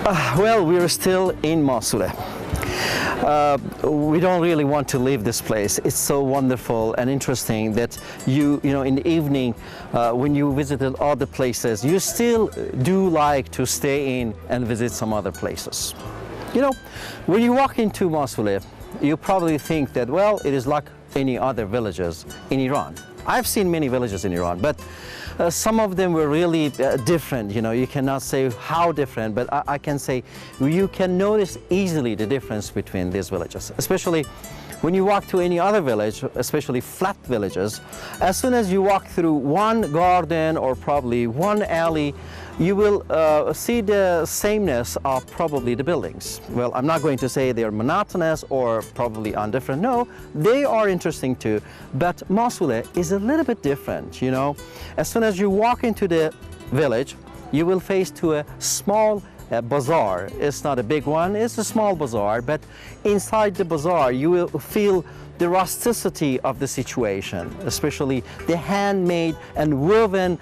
Well, we're still in Masuleh. We don't really want to leave this place. It's so wonderful and interesting that you know, in the evening, when you visited other places, you still do like to stay in and visit some other places. You know, when you walk into Masuleh, you probably think that, well, it is like any other villages in Iran. I've seen many villages in Iran, but some of them were really different. You know, you cannot say how different, but I can say you can notice easily the difference between these villages, especially when you walk to any other village, especially flat villages. As soon as you walk through one garden or probably one alley, you will see the sameness of probably the buildings. Well, I'm not going to say they're monotonous or probably undifferent. No, they are interesting too, but Masuleh is a little bit different, you know. As soon as you walk into the village, you will face to a small bazaar. It's not a big one, it's a small bazaar, but inside the bazaar you will feel the rusticity of the situation, especially the handmade and woven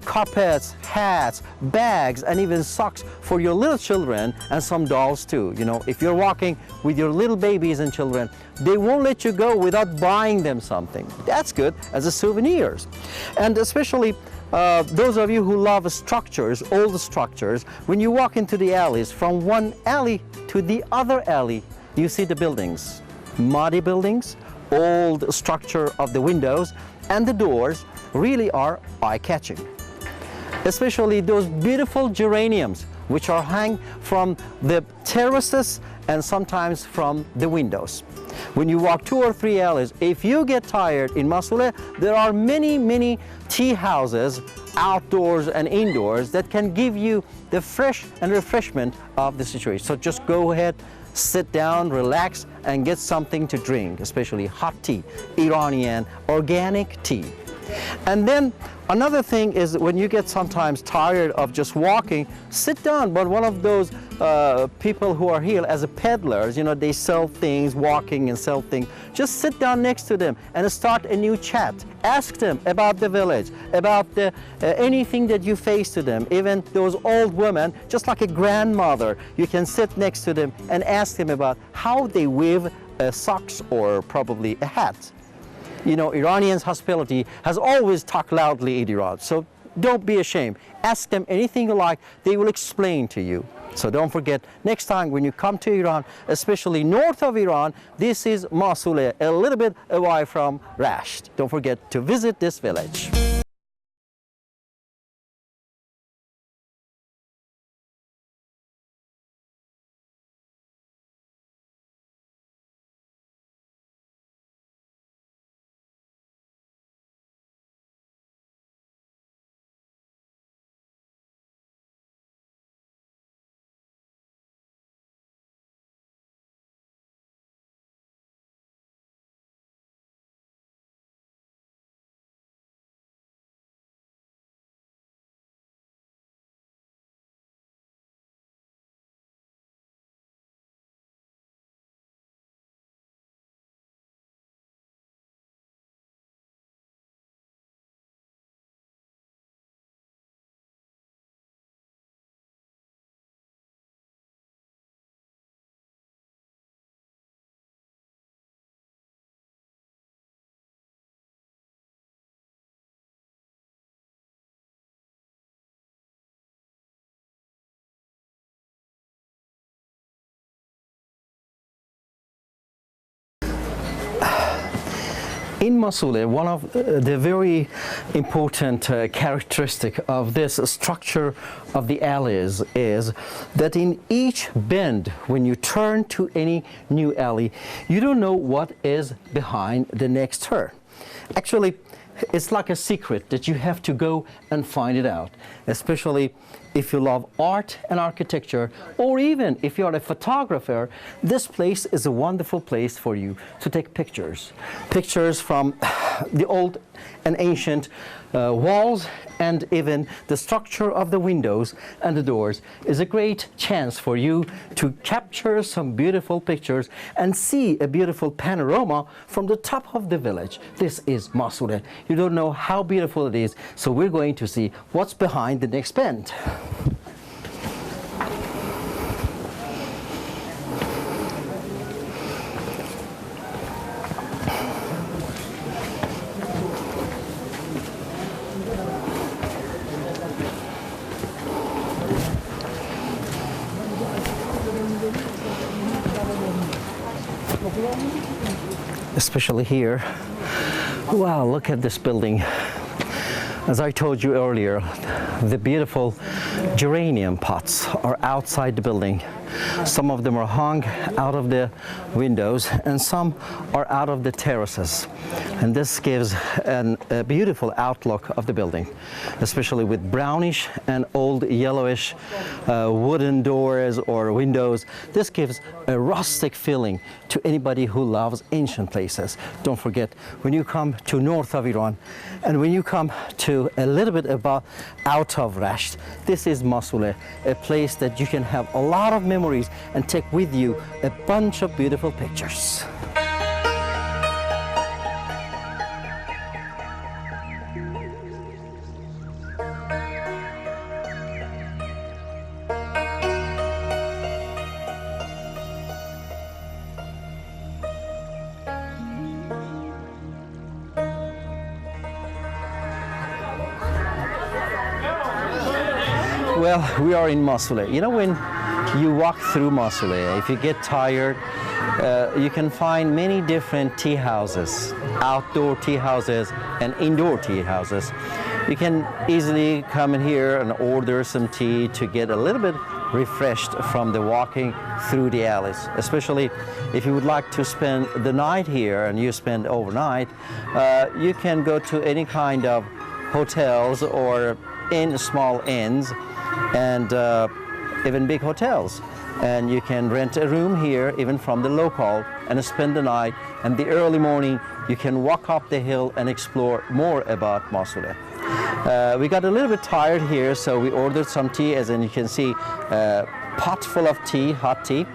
carpets, hats, bags, and even socks for your little children and some dolls too. You know, if you're walking with your little babies and children, they won't let you go without buying them something. That's good as a souvenirs. And especially those of you who love structures, old structures, when you walk into the alleys, from one alley to the other alley, you see the buildings. Muddy buildings, old structure of the windows, and the doors really are eye-catching. Especially those beautiful geraniums which are hung from the terraces and sometimes from the windows. When you walk 2 or 3 alleys, if you get tired in Masuleh, there are many tea houses, outdoors and indoors, that can give you the fresh and refreshment of the situation. So just go ahead, sit down, relax, and get something to drink, especially hot tea, Iranian organic tea. And then another thing is, when you get sometimes tired of just walking, sit down. But one of those people who are here as a peddlers, you know, they sell things, walking and sell things. Just sit down next to them and start a new chat. Ask them about the village, about anything that you face to them. Even those old women, just like a grandmother, you can sit next to them and ask them about how they weave socks or probably a hat. You know, Iranians' hospitality has always talked loudly in Iran, so don't be ashamed. Ask them anything you like, they will explain to you. So don't forget, next time when you come to Iran, especially north of Iran, this is Masuleh, a little bit away from Rasht. Don't forget to visit this village. In Masuleh, one of the very important characteristic of this structure of the alleys is that in each bend, when you turn to any new alley, you don't know what is behind the next turn. Actually, it's like a secret that you have to go and find it out, especially if you love art and architecture, or even if you're a photographer. This place is a wonderful place for you to take pictures. Pictures from the old and ancient walls, and even the structure of the windows and the doors is a great chance for you to capture some beautiful pictures and see a beautiful panorama from the top of the village. This is Masuleh. You don't know how beautiful it is, so we're going to see what's behind the next bend. especially here. Wow, look at this building. As I told you earlier, the beautiful geranium pots are outside the building. Some of them are hung out of the windows and some are out of the terraces. And this gives a beautiful outlook of the building, especially with brownish and old yellowish wooden doors or windows. This gives a rustic feeling to anybody who loves ancient places. Don't forget, when you come to north of Iran and when you come to a little bit out of Rasht, this is Masuleh, a place that you can have a lot of memories and take with you a bunch of beautiful pictures. Well, we are in Masuleh. You know, when you walk through Masuleh, if you get tired, you can find many different tea houses, outdoor tea houses and indoor tea houses. You can easily come in here and order some tea to get a little bit refreshed from the walking through the alleys, especially if you would like to spend the night here and you spend overnight. You can go to any kind of hotels or in small inns and even big hotels, and you can rent a room here even from the local and spend the night, and the early morning you can walk up the hill and explore more about Masuleh. We got a little bit tired here, so we ordered some tea, as you can see, a pot full of tea, hot tea,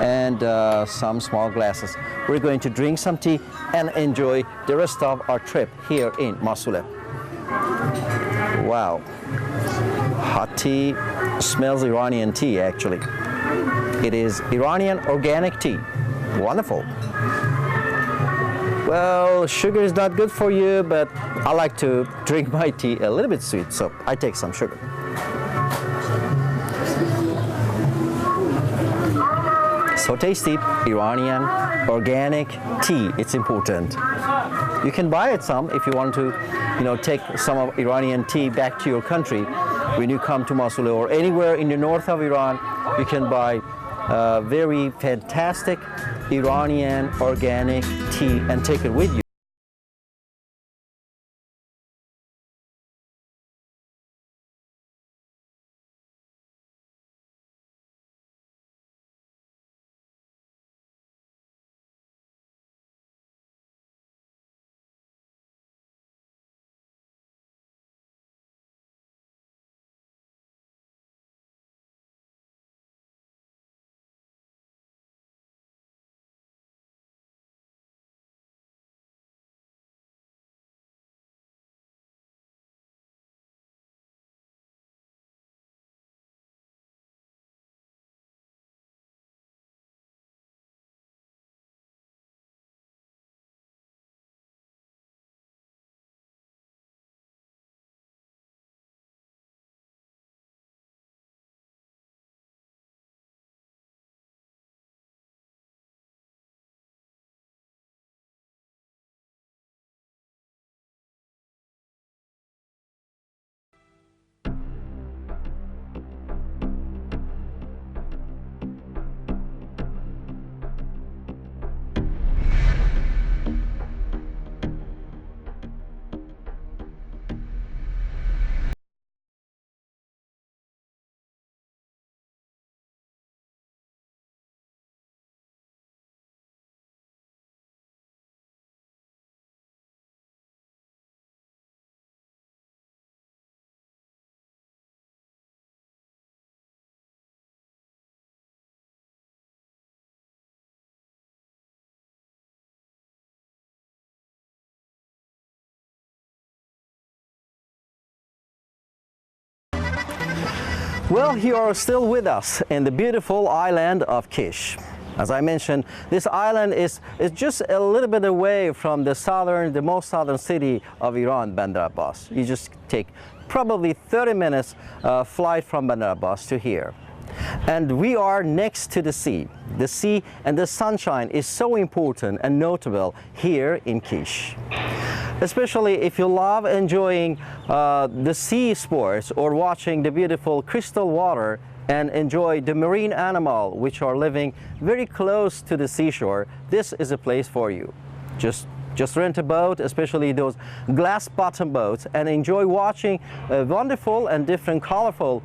and some small glasses. We're going to drink some tea and enjoy the rest of our trip here in Masuleh. Wow. Hot tea smells Iranian tea, actually. It is Iranian organic tea. Wonderful. Well, sugar is not good for you, but I like to drink my tea a little bit sweet, so I take some sugar. So tasty, Iranian organic tea. It's important. You can buy it some if you want to, take some of Iranian tea back to your country. When you come to Masuleh or anywhere in the north of Iran, you can buy very fantastic Iranian organic tea and take it with you. Well, you are still with us in the beautiful island of Kish. As I mentioned, this island is just a little bit away from the most southern city of Iran, Bandar Abbas. You just take probably 30 minutes flight from Bandar Abbas to here. And we are next to the sea. The sea and the sunshine is so important and notable here in Kish. Especially if you love enjoying the sea sports or watching the beautiful crystal water and enjoy the marine animal which are living very close to the seashore, this is a place for you. Just rent a boat, especially those glass bottom boats, and enjoy watching wonderful and different colorful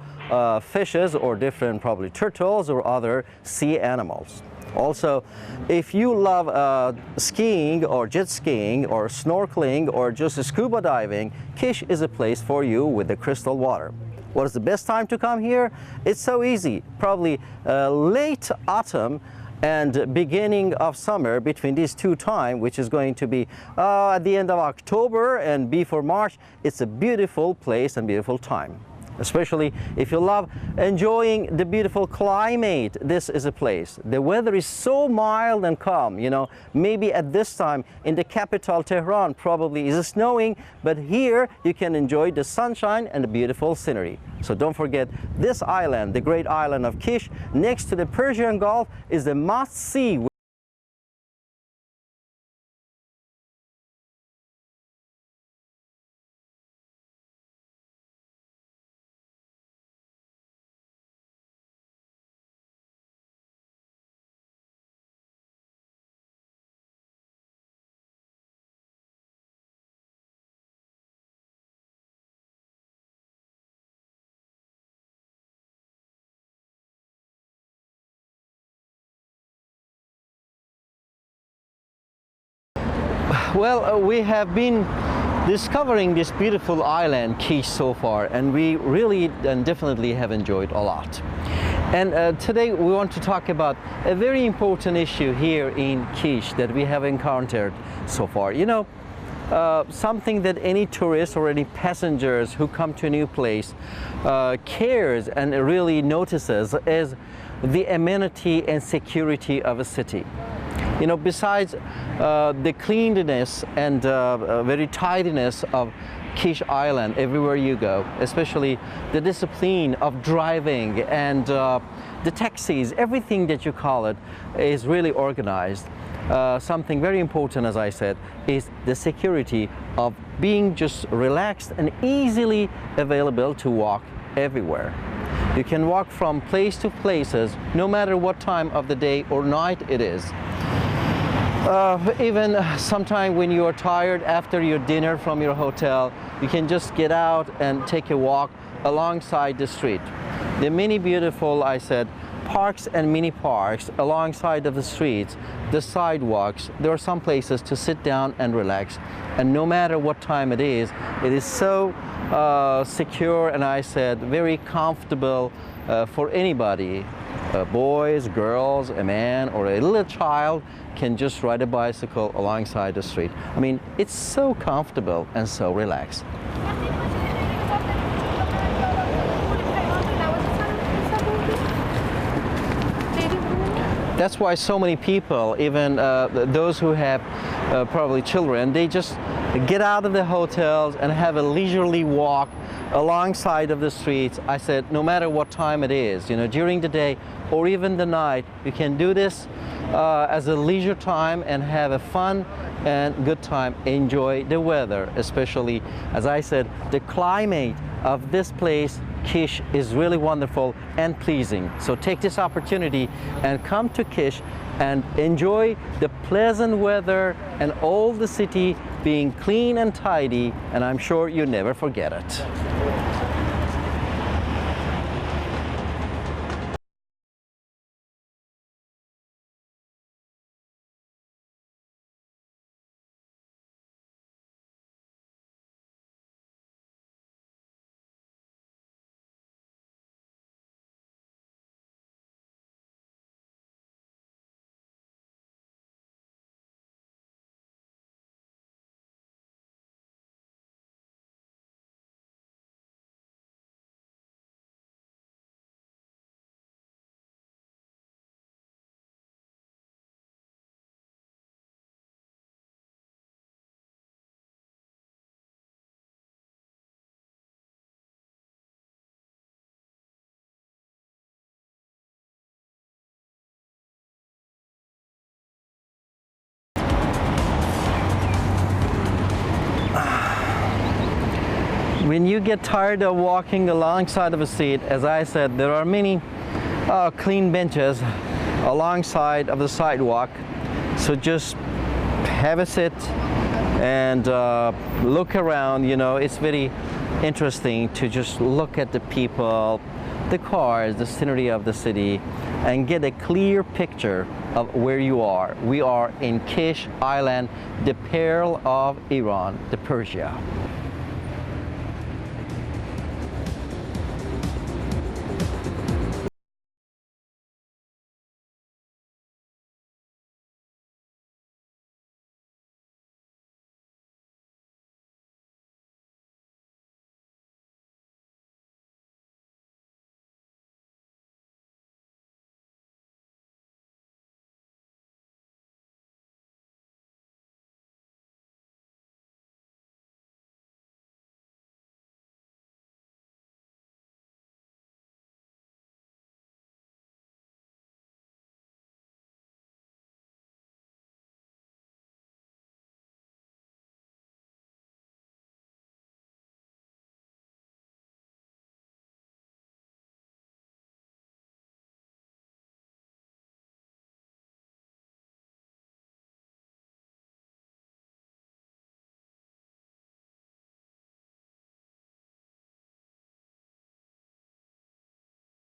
fishes or different probably turtles or other sea animals. Also, if you love skiing or jet skiing or snorkeling or just scuba diving, Kish is a place for you with the crystal water. What is the best time to come here? It's so easy, probably late autumn and beginning of summer, between these two times, which is going to be at the end of October and before March. It's a beautiful place and beautiful time. Especially if you love enjoying the beautiful climate, this is a place. The weather is so mild and calm, you know. Maybe at this time in the capital Tehran probably is snowing, but here you can enjoy the sunshine and the beautiful scenery. So don't forget, this island, the great island of Kish, next to the Persian Gulf, is a must-see. Well, we have been discovering this beautiful island, Kish, so far, and we really and definitely have enjoyed a lot. And today we want to talk about a very important issue here in Kish that we have encountered so far. You know, something that any tourist or any passengers who come to a new place cares and really notices is the amenity and security of a city. You know, besides the cleanliness and very tidiness of Kish Island everywhere you go, especially the discipline of driving and the taxis, everything that you call it is really organized. Something very important, as I said, is the security of being just relaxed and easily available to walk everywhere. You can walk from place to places no matter what time of the day or night it is. Even sometime when you are tired after your dinner from your hotel, you can just get out and take a walk alongside the street. The many beautiful, I said, parks and mini parks alongside of the streets, the sidewalks, there are some places to sit down and relax. And no matter what time it is so secure and I said very comfortable for anybody. Boys, girls, a man or a little child can just ride a bicycle alongside the street. I mean, it's so comfortable and so relaxed. That's why so many people, even those who have probably children, they just get out of the hotels and have a leisurely walk alongside of the streets. I said, no matter what time it is, you know, during the day or even the night, you can do this as a leisure time and have a fun and good time. Enjoy the weather, especially, as I said, the climate of this place, Kish, is really wonderful and pleasing. So take this opportunity and come to Kish and enjoy the pleasant weather and all the city being clean and tidy, and I'm sure you never forget it. when you get tired of walking alongside of a street, as I said, there are many clean benches alongside of the sidewalk. So just have a sit and look around. You know, it's very interesting to just look at the people, the cars, the scenery of the city, and get a clear picture of where you are. We are in Kish Island, the pearl of Iran, the Persia.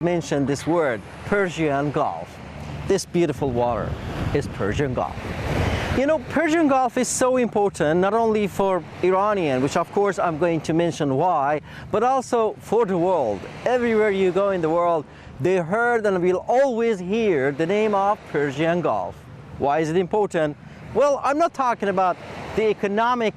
Mention this word, Persian Gulf. This beautiful water is Persian Gulf. You know, Persian Gulf is so important not only for Iranian, which of course I'm going to mention why, but also for the world. Everywhere you go in the world, they heard and will always hear the name of Persian Gulf. Why is it important? Well, I'm not talking about the economic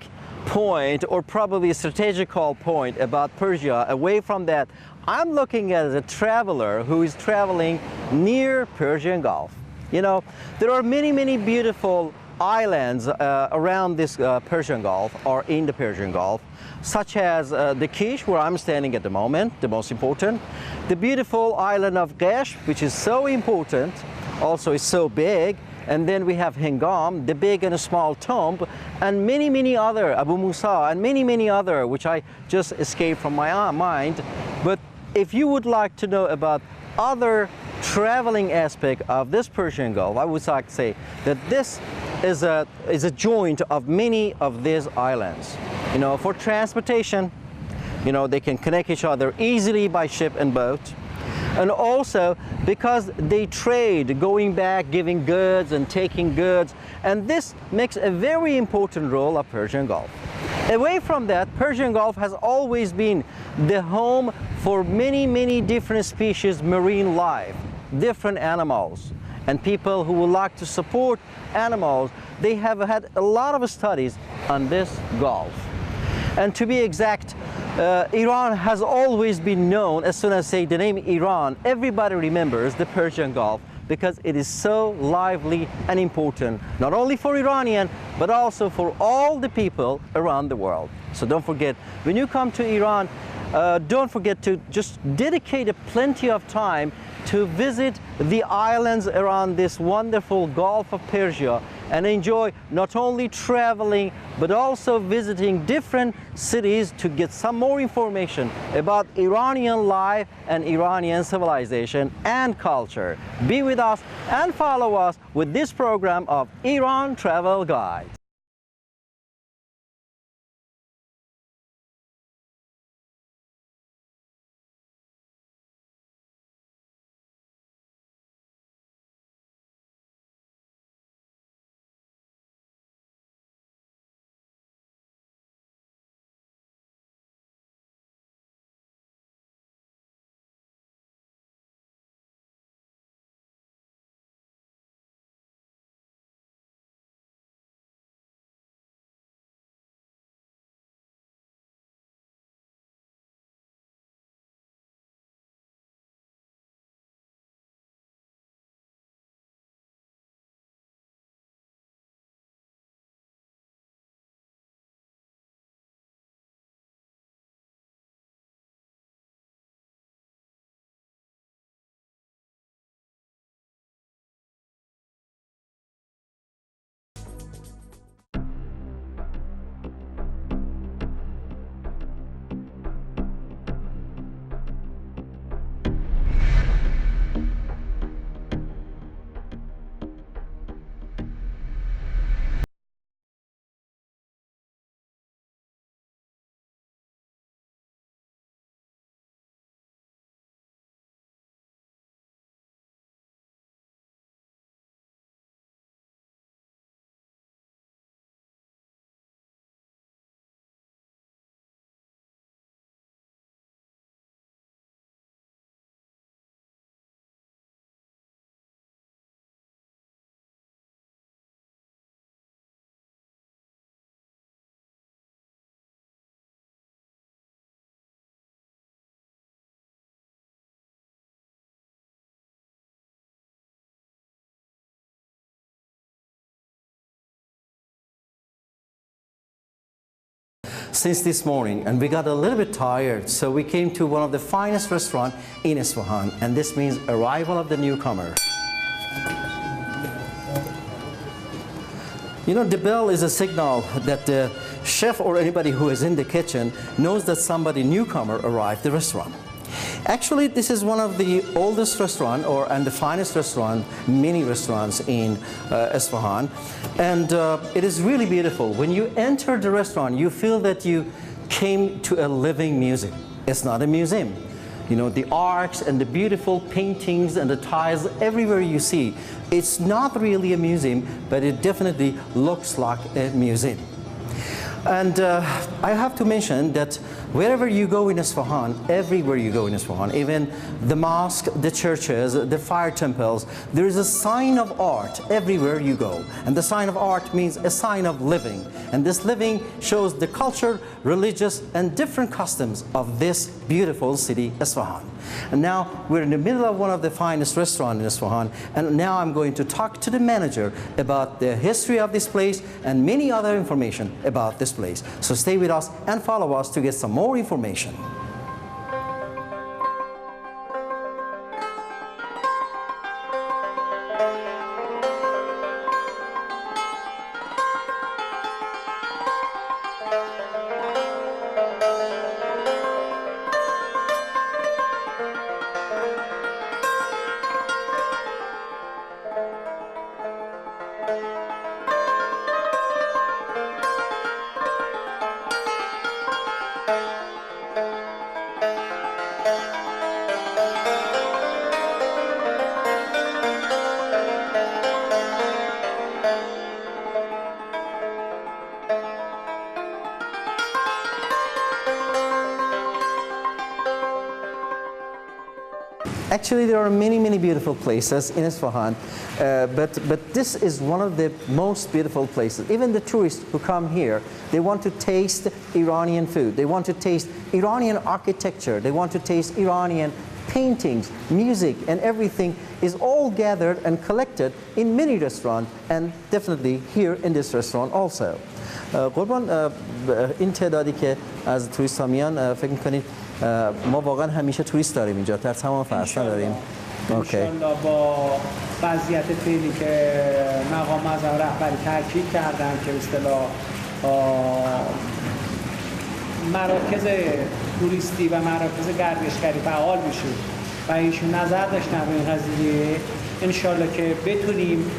point or probably a strategical point about Persia. Away from that, I'm looking at a traveler who is traveling near Persian Gulf. You know, there are many beautiful islands around this Persian Gulf or in the Persian Gulf, such as the Kish, where I'm standing at the moment, the most important. The beautiful island of Gesh, which is so important, also is so big. And then we have Hingam, the big and small tomb, and many other, Abu Musa, and many other, which I just escaped from my mind. But if you would like to know about other traveling aspect of this Persian Gulf, I would like to say that this is a joint of many of these islands. You know, for transportation, you know, they can connect each other easily by ship and boat. And also because they trade, going back, giving goods and taking goods. And this makes a very important role of Persian Gulf. Away from that, Persian Gulf has always been the home for many different species marine life, different animals. And people who would like to support animals, they have had a lot of studies on this Gulf. And to be exact, Iran has always been known, as soon as I say the name Iran, everybody remembers the Persian Gulf because it is so lively and important, not only for Iranian, but also for all the people around the world. So don't forget, when you come to Iran, don't forget to just dedicate plenty of time to visit the islands around this wonderful Gulf of Persia and enjoy not only traveling but also visiting different cities to get some more information about Iranian life and Iranian civilization and culture. Be with us and follow us with this program of Iran Travel Guide. since this morning, and we got a little bit tired, so we came to one of the finest restaurants in Isfahan, and this means arrival of the newcomer. You know, the bell is a signal that the chef or anybody who is in the kitchen knows that somebody newcomer arrived at the restaurant. Actually, this is one of the oldest restaurants and the finest restaurant, mini restaurants in Isfahan, and it is really beautiful. When you enter the restaurant, you feel that you came to a living museum. It's not a museum. You know, the arcs and the beautiful paintings and the tiles everywhere you see. It's not really a museum, but it definitely looks like a museum. And I have to mention that wherever you go in Isfahan, everywhere you go in Isfahan, even the mosque, the churches, the fire temples, there is a sign of art everywhere you go. And the sign of art means a sign of living. And this living shows the culture, religious, and different customs of this beautiful city, Isfahan. And now we're in the middle of one of the finest restaurants in Isfahan, and now I'm going to talk to the manager about the history of this place and many other information about this place. So stay with us and follow us to get some more information. Actually, there are many beautiful places in Isfahan, but this is one of the most beautiful places. Even the tourists who come here, they want to taste Iranian food. They want to taste Iranian architecture. They want to taste Iranian paintings, music, and everything is all gathered and collected in many restaurants, and definitely here in this restaurant also. قربان این تعدادی که از توریست ها میان فکر میکنید ما واقعا همیشه توریست داریم اینجا در تمام فصل داریم. انشالله با وضعیت فعلی که مقام معظم رهبری تاکید کردن که به اصطلاح مراکز توریستی و مراکز گردشگری فعال بشه و ایشون نظر داشتن به این قضیه، انشالله که بتونیم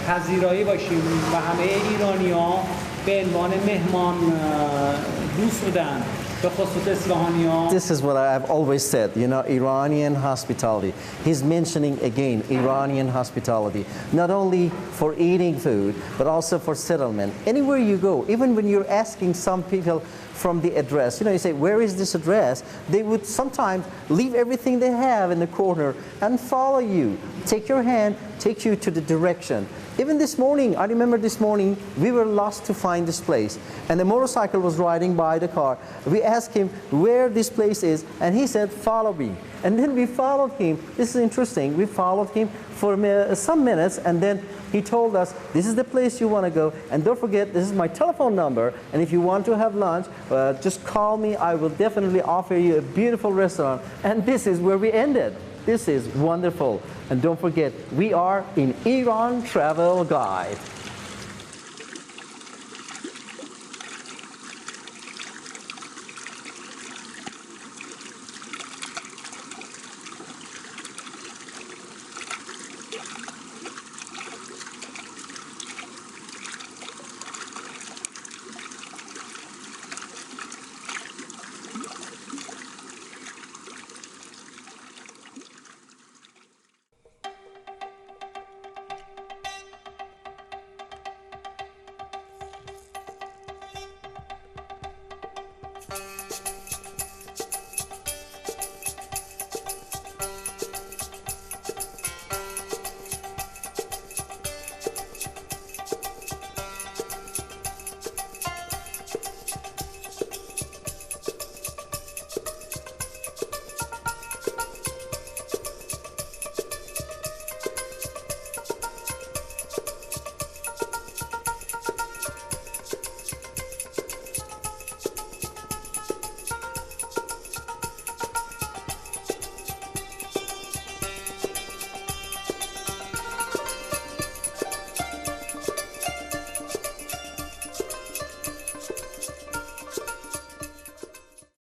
پذیرایی باشیم و همه ایرانی‌ها به عنوان مهمان دوست بودن. This is what I've always said, you know, Iranian hospitality. He's mentioning again Iranian hospitality, not only for eating food, but also for settlement. Anywhere you go, even when you're asking some people from the address, you know, you say, where is this address? They would sometimes leave everything they have in the corner and follow you, take your hand, take you to the direction. Even this morning, I remember this morning, we were lost to find this place. And the motorcycle was riding by the car. We asked him where this place is, and he said, follow me. And then we followed him. This is interesting. We followed him for some minutes, and then he told us, this is the place you want to go. And don't forget, this is my telephone number. And if you want to have lunch, just call me. I will definitely offer you a beautiful restaurant. And this is where we ended. This is wonderful. And don't forget, we are in Iran Travel Guide.